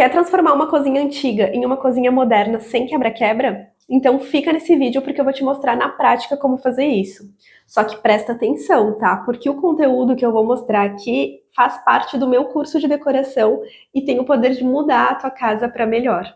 Quer transformar uma cozinha antiga em uma cozinha moderna sem quebra-quebra? Então fica nesse vídeo porque eu vou te mostrar na prática como fazer isso. Só que presta atenção, tá? Porque o conteúdo que eu vou mostrar aqui faz parte do meu curso de decoração e tem o poder de mudar a tua casa para melhor.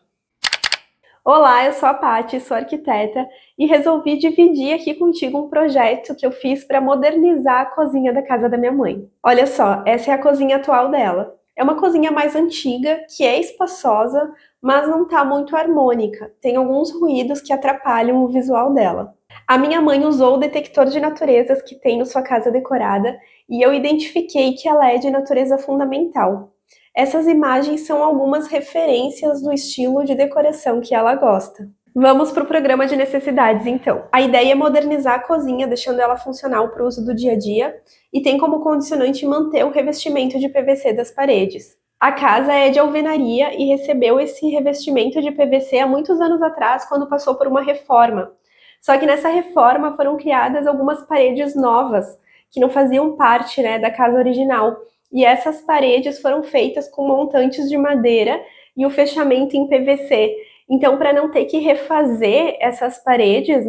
Olá, eu sou a Paty, sou arquiteta e resolvi dividir aqui contigo um projeto que eu fiz para modernizar a cozinha da casa da minha mãe. Olha só, essa é a cozinha atual dela. É uma cozinha mais antiga, que é espaçosa, mas não está muito harmônica. Tem alguns ruídos que atrapalham o visual dela. A minha mãe usou o detector de naturezas que tem na sua casa decorada e eu identifiquei que ela é de natureza fundamental. Essas imagens são algumas referências do estilo de decoração que ela gosta. Vamos para o programa de necessidades, então. A ideia é modernizar a cozinha, deixando ela funcional para o uso do dia a dia, e tem como condicionante manter o revestimento de PVC das paredes. A casa é de alvenaria e recebeu esse revestimento de PVC há muitos anos atrás, quando passou por uma reforma. Só que nessa reforma foram criadas algumas paredes novas, que não faziam parte, da casa original. E essas paredes foram feitas com montantes de madeira e o fechamento em PVC. Então, para não ter que refazer essas paredes,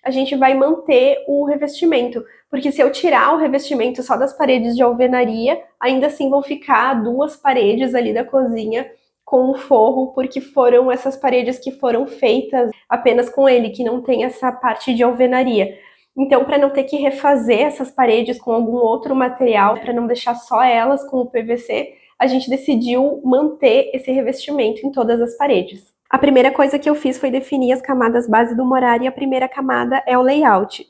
a gente vai manter o revestimento. Porque se eu tirar o revestimento só das paredes de alvenaria, ainda assim vão ficar duas paredes ali da cozinha com o forro, porque foram essas paredes que foram feitas apenas com ele, que não tem essa parte de alvenaria. Então, para não ter que refazer essas paredes com algum outro material, para não deixar só elas com o PVC, a gente decidiu manter esse revestimento em todas as paredes. A primeira coisa que eu fiz foi definir as camadas base do morar e a primeira camada é o layout.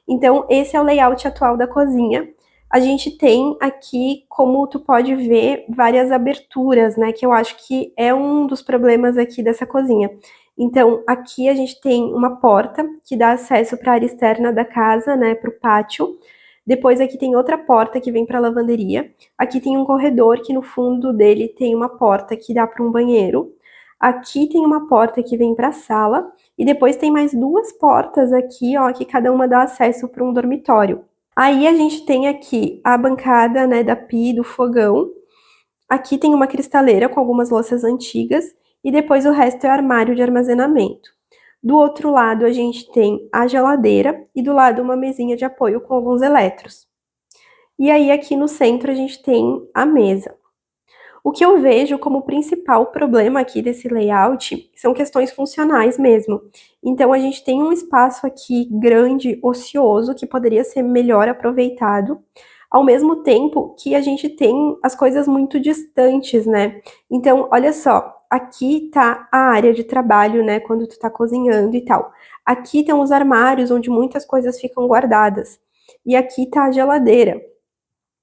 Então, esse é o layout atual da cozinha. A gente tem aqui, como tu pode ver, várias aberturas, que eu acho que é um dos problemas aqui dessa cozinha. Então, aqui a gente tem uma porta que dá acesso para a área externa da casa, para o pátio. Depois aqui tem outra porta que vem para a lavanderia. Aqui tem um corredor que no fundo dele tem uma porta que dá para um banheiro. Aqui tem uma porta que vem para a sala. E depois tem mais duas portas aqui, ó, que cada uma dá acesso para um dormitório. Aí a gente tem aqui a bancada, da pia e do fogão. Aqui tem uma cristaleira com algumas louças antigas e depois o resto é armário de armazenamento. Do outro lado a gente tem a geladeira e do lado uma mesinha de apoio com alguns eletros. E aí aqui no centro a gente tem a mesa. O que eu vejo como principal problema aqui desse layout são questões funcionais mesmo. Então a gente tem um espaço aqui grande, ocioso, que poderia ser melhor aproveitado, ao mesmo tempo que a gente tem as coisas muito distantes, Então, olha só, aqui tá a área de trabalho, quando tu tá cozinhando e tal. Aqui tem os armários onde muitas coisas ficam guardadas. E aqui tá a geladeira.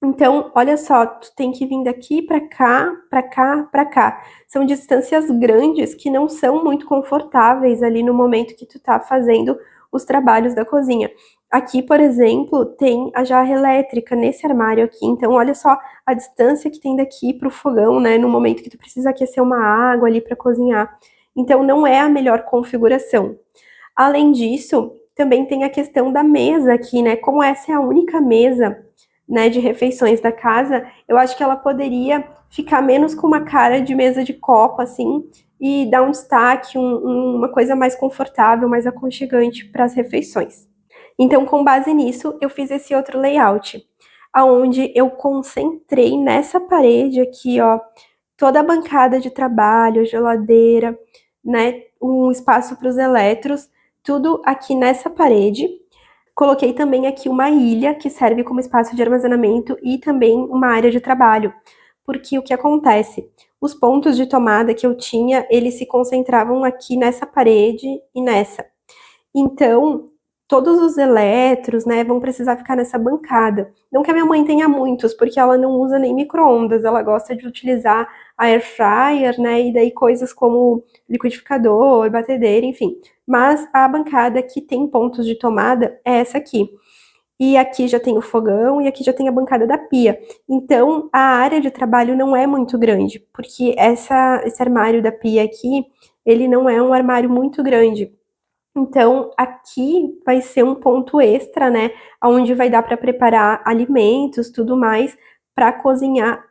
Então, olha só, tu tem que vir daqui para cá, para cá, para cá. São distâncias grandes que não são muito confortáveis ali no momento que tu tá fazendo os trabalhos da cozinha. Aqui, por exemplo, tem a jarra elétrica nesse armário aqui. Então, olha só a distância que tem daqui pro fogão, no momento que tu precisa aquecer uma água ali para cozinhar. Então, não é a melhor configuração. Além disso, também tem a questão da mesa aqui, Como essa é a única mesa de refeições da casa, eu acho que ela poderia ficar menos com uma cara de mesa de copa, assim, e dar um destaque, uma coisa mais confortável, mais aconchegante para as refeições. Então, com base nisso, eu fiz esse outro layout, aonde eu concentrei nessa parede aqui, ó, toda a bancada de trabalho, geladeira, um espaço para os eletros, tudo aqui nessa parede. Coloquei também aqui uma ilha que serve como espaço de armazenamento e também uma área de trabalho, porque o que acontece? Os pontos de tomada que eu tinha, eles se concentravam aqui nessa parede e nessa. Então, todos os eletros, vão precisar ficar nessa bancada. Não que a minha mãe tenha muitos, porque ela não usa nem micro-ondas, ela gosta de utilizar a air fryer, e daí coisas como liquidificador, batedeira, enfim. Mas a bancada que tem pontos de tomada é essa aqui. E aqui já tem o fogão e aqui já tem a bancada da pia. Então, a área de trabalho não é muito grande, porque esse armário da pia aqui, ele não é um armário muito grande. Então, aqui vai ser um ponto extra, onde vai dar para preparar alimentos, tudo mais, para cozinhar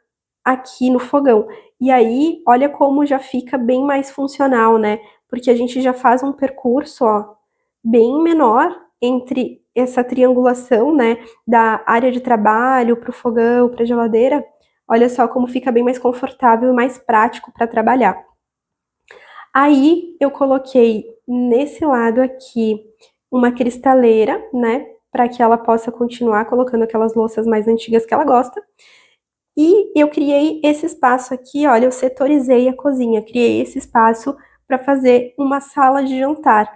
aqui no fogão. E aí, olha como já fica bem mais funcional, né? Porque a gente já faz um percurso, ó, bem menor entre essa triangulação, né, da área de trabalho para o fogão, para a geladeira. Olha só como fica bem mais confortável e mais prático para trabalhar. Aí eu coloquei nesse lado aqui uma cristaleira, né, para que ela possa continuar colocando aquelas louças mais antigas que ela gosta. E eu criei esse espaço aqui, olha, eu setorizei a cozinha, criei esse espaço para fazer uma sala de jantar.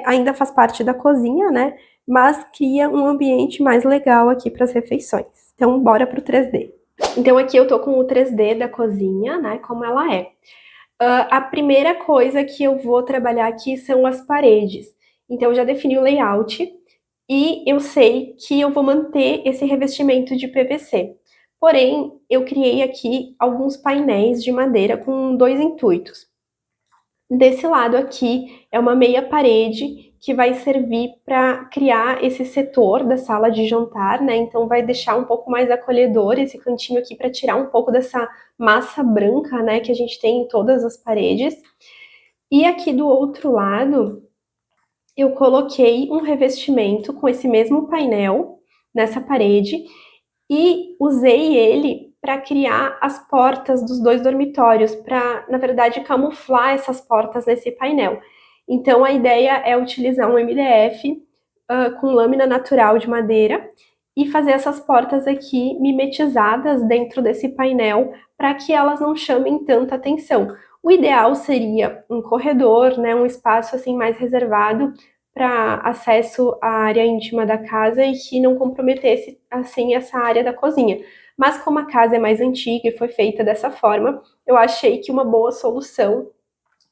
Ainda faz parte da cozinha, né? Mas cria um ambiente mais legal aqui para as refeições. Então, bora pro 3D. Então, aqui eu tô com o 3D da cozinha, né? Como ela é. A primeira coisa que eu vou trabalhar aqui são as paredes. Então, eu já defini o layout e eu sei que eu vou manter esse revestimento de PVC. Porém, eu criei aqui alguns painéis de madeira com dois intuitos. Desse lado aqui é uma meia parede que vai servir para criar esse setor da sala de jantar, né? Então vai deixar um pouco mais acolhedor esse cantinho aqui para tirar um pouco dessa massa branca, né, que a gente tem em todas as paredes. E aqui do outro lado, eu coloquei um revestimento com esse mesmo painel nessa parede e usei ele para criar as portas dos dois dormitórios, para, na verdade, camuflar essas portas nesse painel. Então, a ideia é utilizar um MDF com lâmina natural de madeira e fazer essas portas aqui mimetizadas dentro desse painel para que elas não chamem tanta atenção. O ideal seria um corredor, né, um espaço assim mais reservado para acesso à área íntima da casa e que não comprometesse assim essa área da cozinha. Mas como a casa é mais antiga e foi feita dessa forma, eu achei que uma boa solução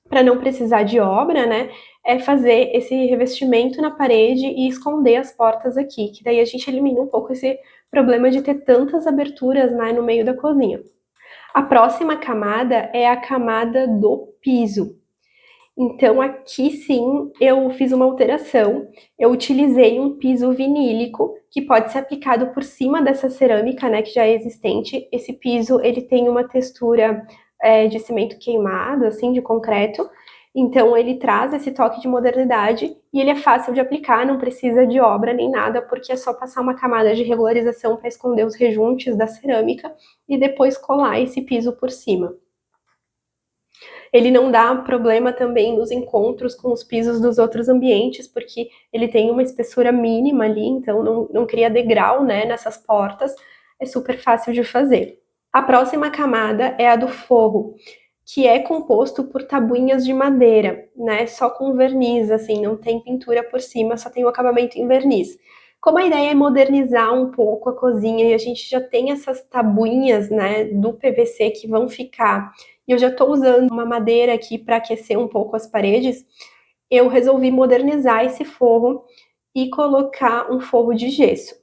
para não precisar de obra, né, é fazer esse revestimento na parede e esconder as portas aqui, que daí a gente elimina um pouco esse problema de ter tantas aberturas, né, no meio da cozinha. A próxima camada é a camada do piso. Então aqui sim eu fiz uma alteração, eu utilizei um piso vinílico que pode ser aplicado por cima dessa cerâmica, né, que já é existente. Esse piso ele tem uma textura de cimento queimado, assim, de concreto. Então ele traz esse toque de modernidade e ele é fácil de aplicar, não precisa de obra nem nada, porque é só passar uma camada de regularização para esconder os rejuntes da cerâmica e depois colar esse piso por cima. Ele não dá problema também nos encontros com os pisos dos outros ambientes, porque ele tem uma espessura mínima ali, então não cria degrau, né, nessas portas. É super fácil de fazer. A próxima camada é a do forro, que é composto por tabuinhas de madeira, né, só com verniz, assim, não tem pintura por cima, só tem o acabamento em verniz. Como a ideia é modernizar um pouco a cozinha e a gente já tem essas tabuinhas, né, do PVC que vão ficar, e eu já estou usando uma madeira aqui para aquecer um pouco as paredes, eu resolvi modernizar esse forro e colocar um forro de gesso.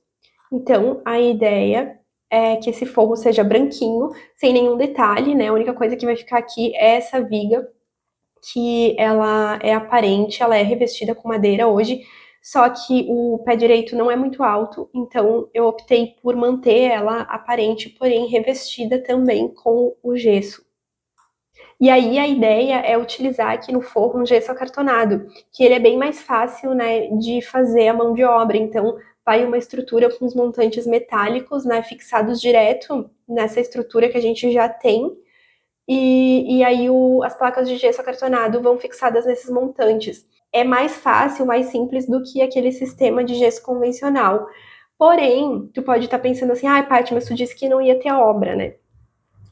Então, a ideia é que esse forro seja branquinho, sem nenhum detalhe, né? A única coisa que vai ficar aqui é essa viga, que ela é aparente, ela é revestida com madeira hoje, só que o pé direito não é muito alto, então eu optei por manter ela aparente, porém revestida também com o gesso. E aí a ideia é utilizar aqui no forro um gesso acartonado, que ele é bem mais fácil, né, de fazer a mão de obra. Então, vai uma estrutura com os montantes metálicos, né, fixados direto nessa estrutura que a gente já tem. E aí as placas de gesso acartonado vão fixadas nesses montantes. É mais fácil, mais simples do que aquele sistema de gesso convencional. Porém, tu pode estar pensando assim, ah, Paty, mas tu disse que não ia ter obra, né?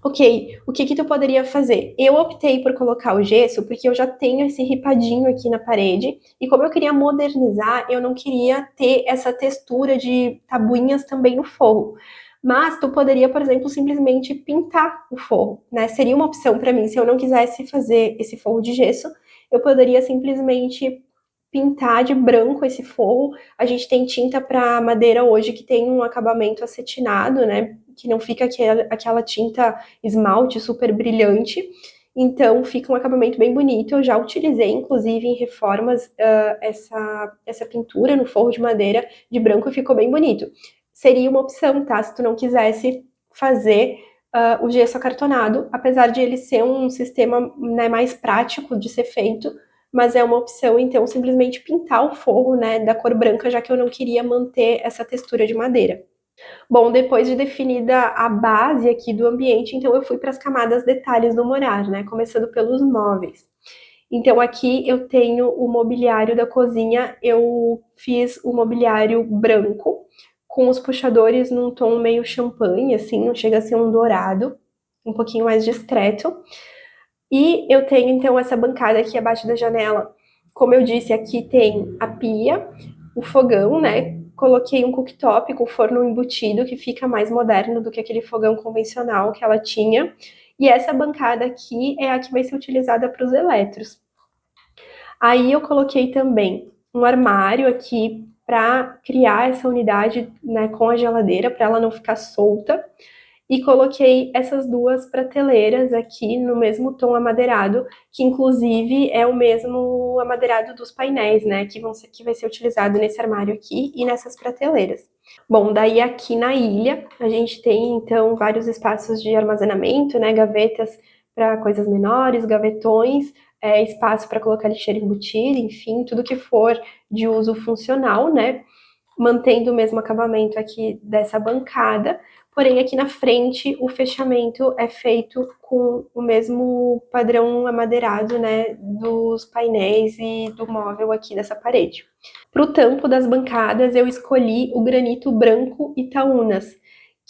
Ok, o que que tu poderia fazer? Eu optei por colocar o gesso porque eu já tenho esse ripadinho aqui na parede e como eu queria modernizar, eu não queria ter essa textura de tabuinhas também no forro. Mas tu poderia, por exemplo, simplesmente pintar o forro, né? Seria uma opção para mim. Se eu não quisesse fazer esse forro de gesso, eu poderia simplesmente pintar de branco esse forro. A gente tem tinta para madeira hoje que tem um acabamento acetinado, né? Que não fica aquela tinta esmalte super brilhante. Então fica um acabamento bem bonito. Eu já utilizei, inclusive, em reformas, essa pintura no forro de madeira de branco e ficou bem bonito. Seria uma opção, tá? Se tu não quisesse fazer o gesso acartonado, apesar de ele ser um sistema, né, mais prático de ser feito, mas é uma opção, então, simplesmente pintar o forro, né, da cor branca, já que eu não queria manter essa textura de madeira. Bom, depois de definida a base aqui do ambiente, então eu fui para as camadas detalhes do morar, né, começando pelos móveis. Então aqui eu tenho o mobiliário da cozinha, eu fiz o mobiliário branco, com os puxadores num tom meio champanhe, assim, não chega a ser um dourado, um pouquinho mais discreto. E eu tenho então essa bancada aqui abaixo da janela. Como eu disse, aqui tem a pia, o fogão, né? Coloquei um cooktop com forno embutido, que fica mais moderno do que aquele fogão convencional que ela tinha. E essa bancada aqui é a que vai ser utilizada para os eletros. Aí eu coloquei também um armário aqui para criar essa unidade, né, com a geladeira, para ela não ficar solta. E coloquei essas duas prateleiras aqui no mesmo tom amadeirado, que inclusive é o mesmo amadeirado dos painéis, né, que vai ser utilizado nesse armário aqui e nessas prateleiras. Bom, daí aqui na ilha a gente tem então vários espaços de armazenamento, né, gavetas para coisas menores, gavetões, espaço para colocar lixeira embutida, enfim, tudo que for de uso funcional, né, mantendo o mesmo acabamento aqui dessa bancada, porém aqui na frente o fechamento é feito com o mesmo padrão amadeirado, né, dos painéis e do móvel aqui dessa parede. Para o tampo das bancadas eu escolhi o granito branco Itaúnas,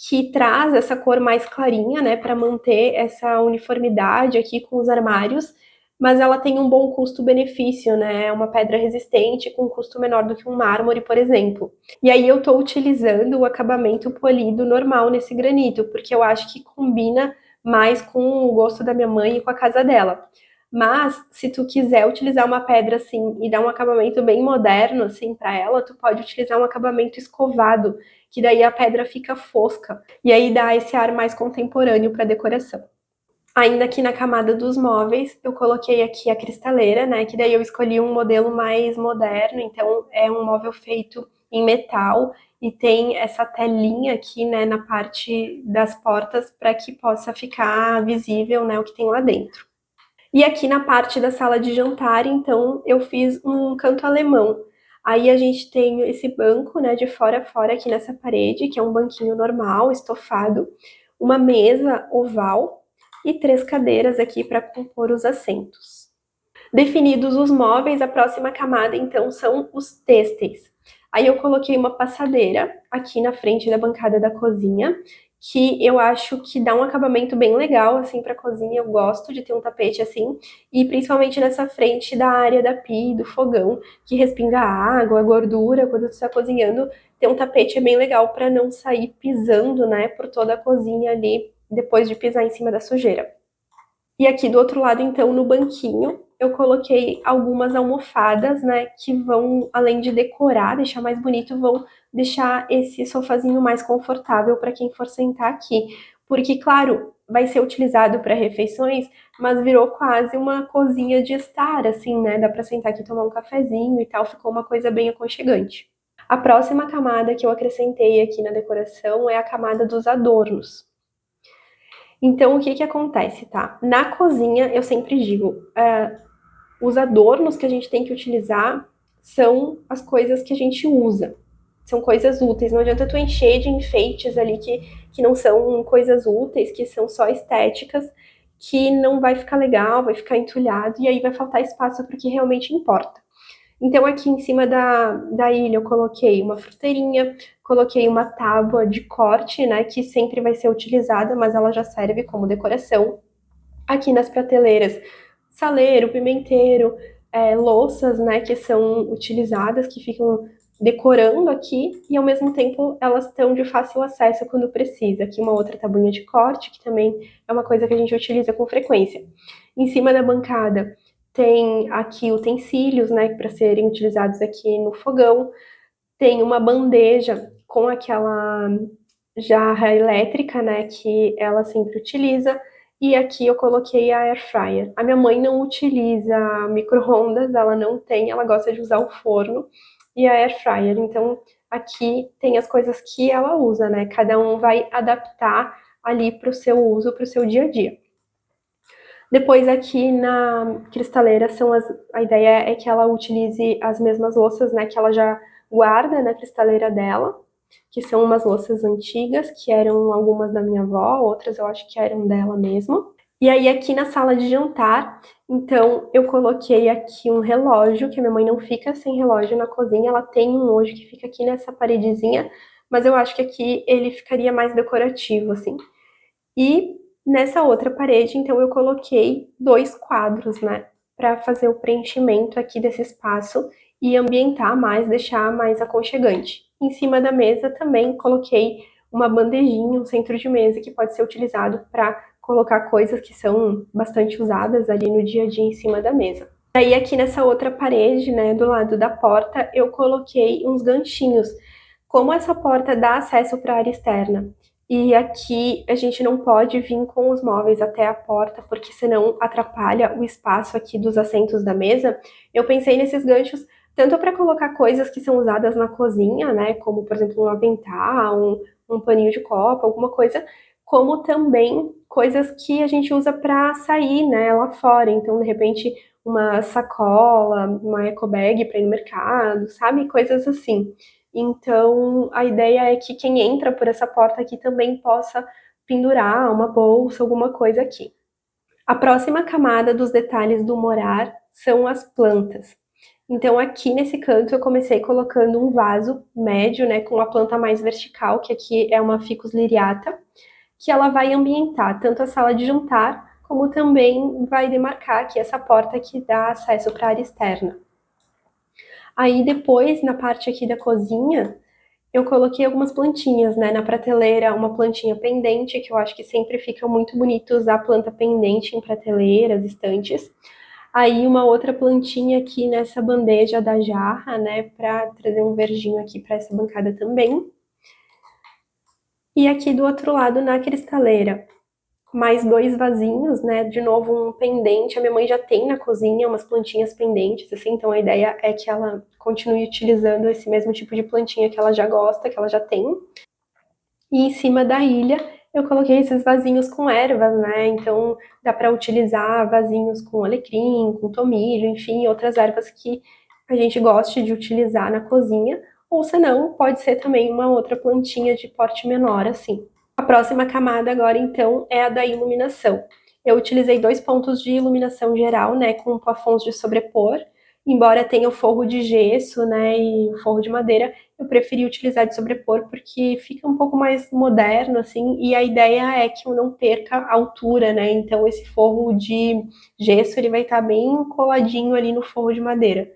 que traz essa cor mais clarinha, né, para manter essa uniformidade aqui com os armários, mas ela tem um bom custo-benefício, né? É uma pedra resistente com um custo menor do que um mármore, por exemplo. E aí eu estou utilizando o acabamento polido normal nesse granito, porque eu acho que combina mais com o gosto da minha mãe e com a casa dela. Mas se tu quiser utilizar uma pedra assim e dar um acabamento bem moderno assim para ela, tu pode utilizar um acabamento escovado, que daí a pedra fica fosca e aí dá esse ar mais contemporâneo para decoração. Ainda aqui na camada dos móveis, eu coloquei aqui a cristaleira, né? Que daí eu escolhi um modelo mais moderno, então é um móvel feito em metal e tem essa telinha aqui, né, na parte das portas para que possa ficar visível, né, o que tem lá dentro. E aqui na parte da sala de jantar, então, eu fiz um canto alemão. Aí a gente tem esse banco, né, de fora a fora aqui nessa parede, que é um banquinho normal, estofado, uma mesa oval e 3 cadeiras aqui para compor os assentos. Definidos os móveis, a próxima camada, então, são os têxteis. Aí eu coloquei uma passadeira aqui na frente da bancada da cozinha, que eu acho que dá um acabamento bem legal, assim, pra cozinha. Eu gosto de ter um tapete assim, e principalmente nessa frente da área da pia e do fogão, que respinga água, gordura, quando tu está cozinhando, ter um tapete é bem legal para não sair pisando, né, por toda a cozinha ali, depois de pisar em cima da sujeira. E aqui do outro lado, então, no banquinho, eu coloquei algumas almofadas, né, que vão, além de decorar, deixar mais bonito, vão deixar esse sofazinho mais confortável para quem for sentar aqui. Porque, claro, vai ser utilizado para refeições, mas virou quase uma cozinha de estar, assim, né? Dá para sentar aqui e tomar um cafezinho e tal, ficou uma coisa bem aconchegante. A próxima camada que eu acrescentei aqui na decoração é a camada dos adornos. Então, o que que acontece, tá? Na cozinha, eu sempre digo, os adornos que a gente tem que utilizar são as coisas que a gente usa. São coisas úteis. Não adianta tu encher de enfeites ali que não são coisas úteis, que são só estéticas, que não vai ficar legal, vai ficar entulhado, e aí vai faltar espaço para o que realmente importa. Então, aqui em cima da ilha, eu coloquei uma fruteirinha, coloquei uma tábua de corte, né, que sempre vai ser utilizada, mas ela já serve como decoração. Aqui nas prateleiras, saleiro, pimenteiro, louças, né, que são utilizadas, que ficam decorando aqui, e ao mesmo tempo elas estão de fácil acesso quando precisa. Aqui uma outra tabuinha de corte, que também é uma coisa que a gente utiliza com frequência. Em cima da bancada tem aqui utensílios, né, para serem utilizados aqui no fogão. Tem uma bandeja com aquela jarra elétrica, né, que ela sempre utiliza. E aqui eu coloquei a air fryer. A minha mãe não utiliza micro-ondas, ela não tem, ela gosta de usar o forno e a air fryer. Então aqui tem as coisas que ela usa, né? Cada um vai adaptar ali para o seu uso, para o seu dia a dia. Depois aqui na cristaleira a ideia é que ela utilize as mesmas louças, né, que ela já guarda na cristaleira dela, que são umas louças antigas, que eram algumas da minha avó, outras eu acho que eram dela mesmo. E aí aqui na sala de jantar, então eu coloquei aqui um relógio, que a minha mãe não fica sem relógio na cozinha, ela tem um hoje que fica aqui nessa paredezinha, mas eu acho que aqui ele ficaria mais decorativo, assim. E nessa outra parede, então, eu coloquei 2 quadros, né, para fazer o preenchimento aqui desse espaço e ambientar mais, deixar mais aconchegante. Em cima da mesa também coloquei uma bandejinha, um centro de mesa que pode ser utilizado para colocar coisas que são bastante usadas ali no dia a dia em cima da mesa. Aí aqui nessa outra parede, né, do lado da porta, eu coloquei uns ganchinhos. Como essa porta dá acesso para a área externa e aqui a gente não pode vir com os móveis até a porta, porque senão atrapalha o espaço aqui dos assentos da mesa, eu pensei nesses ganchos tanto para colocar coisas que são usadas na cozinha, né, como por exemplo um avental, um paninho de copa, alguma coisa, como também coisas que a gente usa para sair, né, lá fora. Então, de repente, uma sacola, uma eco bag para ir no mercado, sabe? Coisas assim. Então, a ideia é que quem entra por essa porta aqui também possa pendurar uma bolsa, alguma coisa aqui. A próxima camada dos detalhes do morar são as plantas. Então, aqui nesse canto eu comecei colocando um vaso médio, né, com uma planta mais vertical, que aqui é uma Ficus liriata, que ela vai ambientar tanto a sala de jantar, como também vai demarcar aqui essa porta que dá acesso para a área externa. Aí depois, na parte aqui da cozinha, eu coloquei algumas plantinhas, né, na prateleira, uma plantinha pendente, que eu acho que sempre fica muito bonito usar planta pendente em prateleiras, estantes. Aí uma outra plantinha aqui nessa bandeja da jarra, né, para trazer um verdinho aqui para essa bancada também. E aqui do outro lado, na cristaleira, mais 2 vasinhos, né, de novo um pendente, a minha mãe já tem na cozinha umas plantinhas pendentes, assim, então a ideia é que ela continue utilizando esse mesmo tipo de plantinha que ela já gosta, que ela já tem. E em cima da ilha eu coloquei esses vasinhos com ervas, né, então dá para utilizar vasinhos com alecrim, com tomilho, enfim, outras ervas que a gente goste de utilizar na cozinha, ou senão pode ser também uma outra plantinha de porte menor, assim. A próxima camada agora, então, é a da iluminação. Eu utilizei 2 pontos de iluminação geral, né, com plafons de sobrepor. Embora tenha o forro de gesso, né, e o forro de madeira, eu preferi utilizar de sobrepor porque fica um pouco mais moderno, assim, e a ideia é que eu não perca a altura, né, então esse forro de gesso, ele vai estar bem coladinho ali no forro de madeira.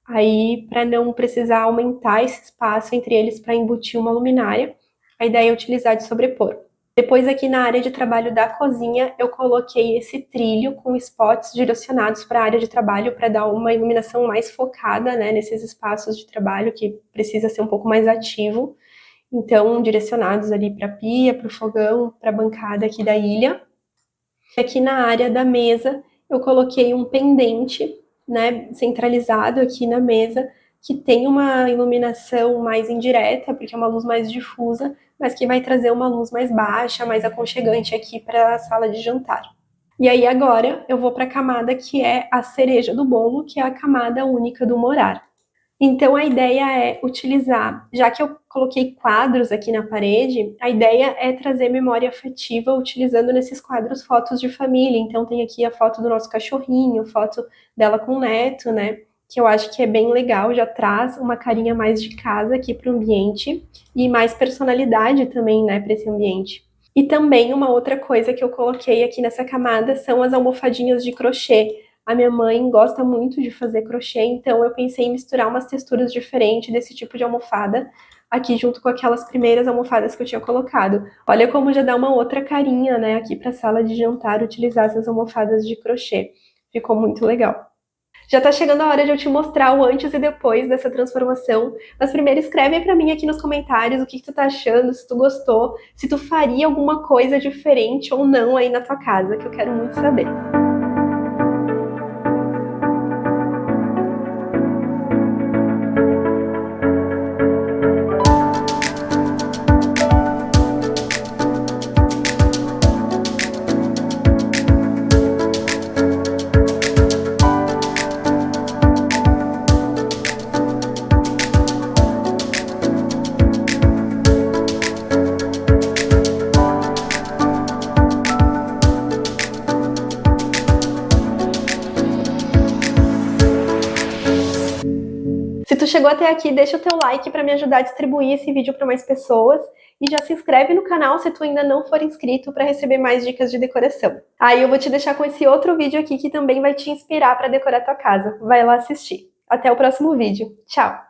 Aí, para não precisar aumentar esse espaço entre eles para embutir uma luminária, a ideia é utilizar de sobrepor. Depois aqui na área de trabalho da cozinha, eu coloquei esse trilho com spots direcionados para a área de trabalho para dar uma iluminação mais focada, né, nesses espaços de trabalho que precisa ser um pouco mais ativo. Então, direcionados ali para a pia, para o fogão, para a bancada aqui da ilha. Aqui na área da mesa, eu coloquei um pendente, né, centralizado aqui na mesa, que tem uma iluminação mais indireta, porque é uma luz mais difusa, mas que vai trazer uma luz mais baixa, mais aconchegante aqui para a sala de jantar. E aí agora eu vou para a camada que é a cereja do bolo, que é a camada única do morar. Então a ideia é utilizar, já que eu coloquei quadros aqui na parede, a ideia é trazer memória afetiva utilizando nesses quadros fotos de família. Então tem aqui a foto do nosso cachorrinho, foto dela com o neto, né? Que eu acho que é bem legal, já traz uma carinha mais de casa aqui para o ambiente e mais personalidade também, né, para esse ambiente. E também uma outra coisa que eu coloquei aqui nessa camada são as almofadinhas de crochê. A minha mãe gosta muito de fazer crochê, então eu pensei em misturar umas texturas diferentes desse tipo de almofada aqui junto com aquelas primeiras almofadas que eu tinha colocado. Olha como já dá uma outra carinha, né, aqui para a sala de jantar utilizar essas almofadas de crochê. Ficou muito legal. Já tá chegando a hora de eu te mostrar o antes e depois dessa transformação. Mas primeiro escreve aí pra mim aqui nos comentários o que tu tá achando, se tu gostou, se tu faria alguma coisa diferente ou não aí na tua casa, que eu quero muito saber. chegou até aqui, deixa o teu like para me ajudar a distribuir esse vídeo para mais pessoas e já se inscreve no canal se tu ainda não for inscrito para receber mais dicas de decoração. Aí eu vou te deixar com esse outro vídeo aqui que também vai te inspirar para decorar tua casa. Vai lá assistir. Até o próximo vídeo. Tchau!